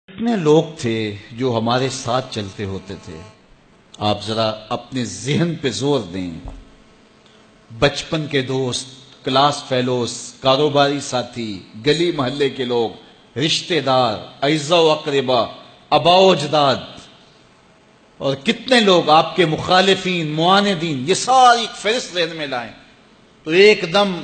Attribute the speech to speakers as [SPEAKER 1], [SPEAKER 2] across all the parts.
[SPEAKER 1] کتنے لوگ تھے جو ہمارے ساتھ چلتے ہوتے تھے؟ آپ ذرا اپنے ذہن پہ زور دیں. بچپن کے دوست، کلاس فیلوز، کاروباری ساتھی، گلی محلے کے لوگ، رشتہ دار، اعزاء و اقربا، آباء و اجداد، اور کتنے لوگ آپ کے مخالفین، معاندین، یہ ساری فہرست ذہن میں لائیں تو ایک دم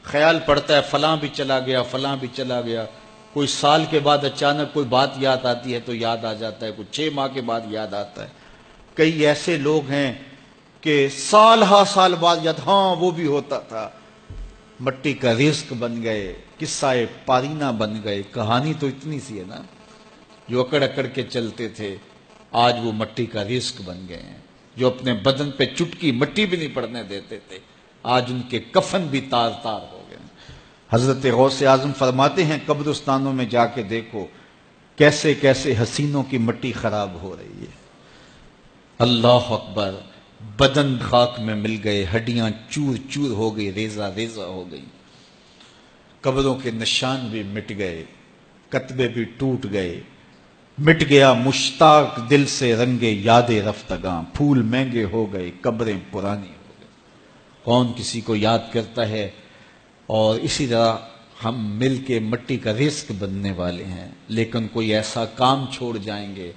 [SPEAKER 1] خیال پڑتا ہے فلاں بھی چلا گیا، فلاں بھی چلا گیا. کوئی سال کے بعد اچانک کوئی بات یاد آتی ہے تو یاد آ جاتا ہے، کوئی 6 ماہ کے بعد یاد آتا ہے. کئی ایسے لوگ ہیں کہ سال ہا سال بعد یاد، ہاں وہ بھی ہوتا تھا. مٹی کا رزق بن گئے، قصہ پارینہ بن گئے. کہانی تو اتنی سی ہے نا، جو اکڑ اکڑ کے چلتے تھے آج وہ مٹی کا رزق بن گئے ہیں. جو اپنے بدن پہ چٹکی مٹی بھی نہیں پڑنے دیتے تھے آج ان کے کفن بھی تار تار ہو گئے. حضرت غوث اعظم فرماتے ہیں قبرستانوں میں جا کے دیکھو کیسے کیسے حسینوں کی مٹی خراب ہو رہی ہے. اللہ اکبر. بدن خاک میں مل گئے، ہڈیاں چور چور ہو گئی، ریزہ ریزہ ہو گئی. قبروں کے نشان بھی مٹ گئے، کتبے بھی ٹوٹ گئے. مٹ گیا مشتاق دل سے رنگے یاد رفتگاں، پھول مہنگے ہو گئے، قبریں پرانی ہو گئی. کون کسی کو یاد کرتا ہے؟ اور اسی طرح ہم مل کے مٹی کا رزق بننے والے ہیں، لیکن کوئی ایسا کام چھوڑ جائیں گے،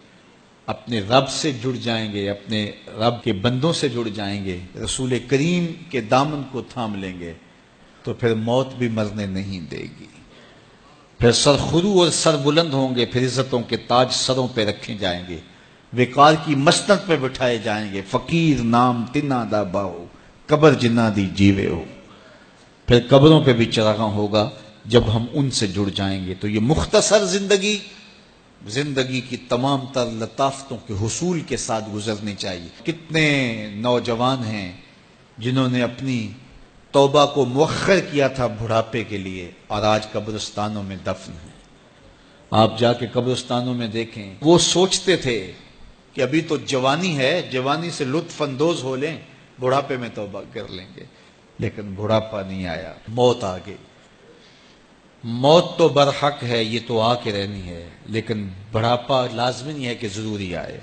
[SPEAKER 1] اپنے رب سے جڑ جائیں گے، اپنے رب کے بندوں سے جڑ جائیں گے، رسول کریم کے دامن کو تھام لیں گے تو پھر موت بھی مرنے نہیں دے گی. پھر سر خرو اور سر بلند ہوں گے، پھر عزتوں کے تاج سروں پہ رکھے جائیں گے، وقار کی مسند پہ بٹھائے جائیں گے. فقیر نام تنا دا باہو، قبر جنا دی جیوے ہو. پھر قبروں پہ بھی چراغاں ہوگا جب ہم ان سے جڑ جائیں گے. تو یہ مختصر زندگی کی تمام تر لطافتوں کے حصول کے ساتھ گزرنی چاہیے. کتنے نوجوان ہیں جنہوں نے اپنی توبہ کو مؤخر کیا تھا بڑھاپے کے لیے، اور آج قبرستانوں میں دفن ہیں. آپ جا کے قبرستانوں میں دیکھیں، وہ سوچتے تھے کہ ابھی تو جوانی ہے، جوانی سے لطف اندوز ہو لیں، بڑھاپے میں توبہ کر لیں گے. لیکن بڑھاپا نہیں آیا، موت آ گئی. موت تو برحق ہے، یہ تو آ کے رہنی ہے، لیکن بڑھاپا لازمی نہیں ہے کہ ضروری آئے.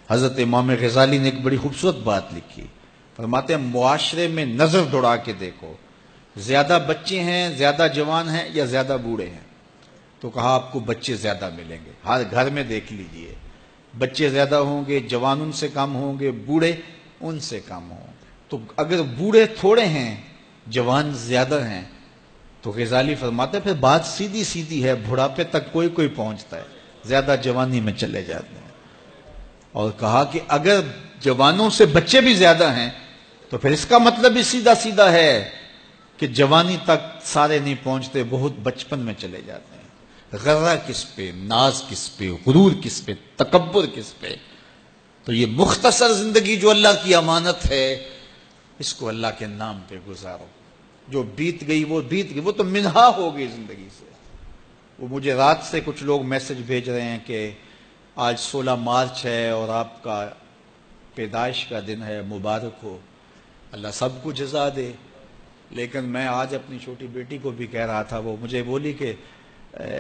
[SPEAKER 1] حضرت امام غزالی نے ایک بڑی خوبصورت بات لکھی. فرماتے ہیں معاشرے میں نظر دوڑا کے دیکھو، زیادہ بچے ہیں، زیادہ جوان ہیں یا زیادہ بوڑھے ہیں؟ تو کہا آپ کو بچے زیادہ ملیں گے. ہر گھر میں دیکھ لیجئے، بچے زیادہ ہوں گے، جوان ان سے کم ہوں گے، بوڑھے ان سے کم ہوں. تو اگر بوڑھے تھوڑے ہیں، جوان زیادہ ہیں، تو غزالی فرماتے ہیں پھر بات سیدھی سیدھی ہے، بڑھاپے تک کوئی کوئی پہنچتا ہے، زیادہ جوانی میں چلے جاتے ہیں. اور کہا کہ اگر جوانوں سے بچے بھی زیادہ ہیں تو پھر اس کا مطلب بھی سیدھا سیدھا ہے کہ جوانی تک سارے نہیں پہنچتے، بہت بچپن میں چلے جاتے ہیں. غرہ کس پہ، ناز کس پہ، غرور کس پہ، تکبر کس پہ؟ تو یہ مختصر زندگی جو اللہ کی امانت ہے، اس کو اللہ کے نام پہ گزارو. جو بیت گئی وہ بیت گئی، وہ تو منہا ہو گئی زندگی سے. وہ مجھے رات سے کچھ لوگ میسج بھیج رہے ہیں کہ آج 16 مارچ ہے اور آپ کا پیدائش کا دن ہے، مبارک ہو. اللہ سب کو جزا دے. لیکن میں آج اپنی چھوٹی بیٹی کو بھی کہہ رہا تھا، وہ مجھے بولی کہ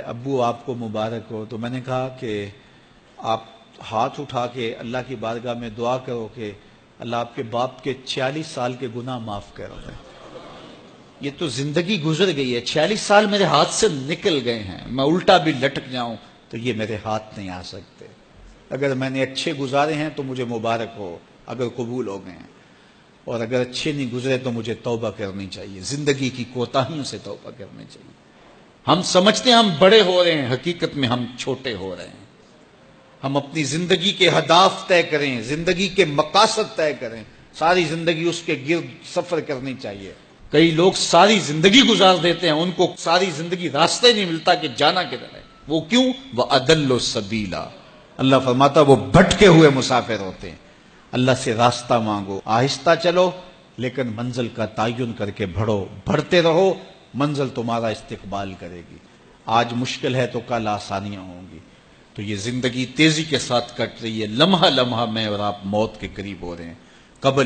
[SPEAKER 1] ابو آپ کو مبارک ہو. تو میں نے کہا کہ آپ ہاتھ اٹھا کے اللہ کی بارگاہ میں دعا کرو کہ اللہ آپ کے باپ کے 46 سال کے گناہ معاف کرو. یہ تو زندگی گزر گئی ہے، 46 سال میرے ہاتھ سے نکل گئے ہیں. میں الٹا بھی لٹک جاؤں تو یہ میرے ہاتھ نہیں آ سکتے. اگر میں نے اچھے گزارے ہیں تو مجھے مبارک ہو اگر قبول ہو گئے ہیں، اور اگر اچھے نہیں گزرے تو مجھے توبہ کرنی چاہیے، زندگی کی کوتاہیوں سے توبہ کرنی چاہیے. ہم سمجھتے ہیں ہم بڑے ہو رہے ہیں، حقیقت میں ہم چھوٹے ہو رہے ہیں. ہم اپنی زندگی کے اہداف طے کریں، زندگی کے مقاصد طے کریں. ساری زندگی اس کے گرد سفر کرنی چاہیے. کئی لوگ ساری زندگی گزار دیتے ہیں، ان کو ساری زندگی راستے نہیں ملتا کہ جانا کدھر ہے. وہ کیوں؟ وَأَضَلُّ السَّبِيلَ. اللہ فرماتا وہ بھٹکے ہوئے مسافر ہوتے ہیں. اللہ سے راستہ مانگو، آہستہ چلو لیکن منزل کا تعین کر کے بڑھو. بڑھتے رہو، منزل تمہارا استقبال کرے گی. آج مشکل ہے تو کل آسانیاں ہوں گی. تو یہ زندگی تیزی کے ساتھ کٹ رہی ہے، لمحہ لمحہ میں اور آپ موت کے قریب ہو رہے ہیں. قبل